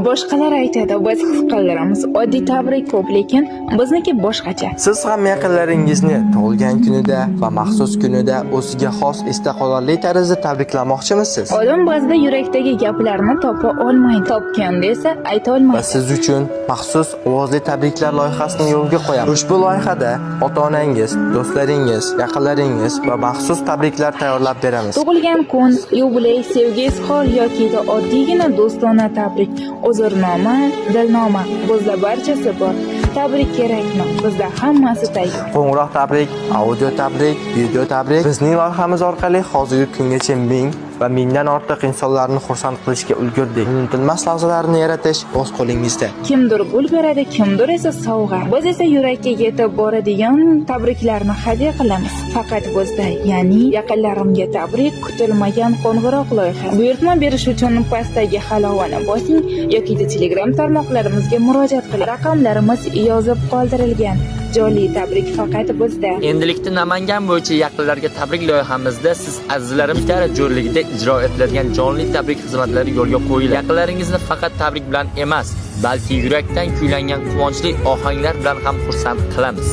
Boshqalar aytadi, biz his qildiramiz. Oddiy tabrik ko'p, lekin bizniki boshqacha. Siz ham yaqinlaringizni tug'ilgan kunida va maxsus kunida o'ziga xos esda qolarli tarzda tabriklamoqchimisiz? Odam ba'zida yurakdagi gaplarni topa olmaydi. Topganda esa ayta Va olmaydi. siz uchun maxsus ovozli tabriklar loyihasini yo'lga qo'yamiz. Ushbu loyihada ota-onangiz, do'stlaringiz, yaqinlaringiz va maxsus tabriklar tayyorlab beramiz. Tug'ilgan kun, yubiley, sevgi izhor yoki oddiygina do'stona tabrik, uzrnoma, dilnoma, bizda barchasi bor. Tabrik kerakmi? Bizda hammasi tayyor. Qo'ng'iroq tabrik, audio tabrik, video tabrik. Bizning loyihamiz orqali hozirgi kungacha 1000 va 1000dan ortiq insonlarni xursand qilishga ulgurdik. Unutilmas lahzalarni yaratish o'z qo'lingizda. Kimdir gul beradi, kimdir esa sovg'a. Biz esa yurakka yetib boradigan tabriklarni hadya qilamiz. Faqat bizda, ya'ni yaqinlarimga tabrik, kutilmagan qo'ng'iroq loyiha. Buyurtma berish uchun pastdagi halovani bosing yoki Telegram tarmoqlarimizga murojaat qiling. Raqamlarimiz yozib qoldirilgan. Jonli tabrik faqat bizda. Endilikda Namangan bo'yicha yaqinlarga tabrik loyihamizda siz azizlarimiz jo'rligida ijro etiladigan jonli tabrik xizmatlari yo'lga qo'yiladi. Yaqinlaringizni faqat tabrik bilan emas, balki yurakdan kuylangan quvonchli ohanglar bilan ham xursand qilamiz.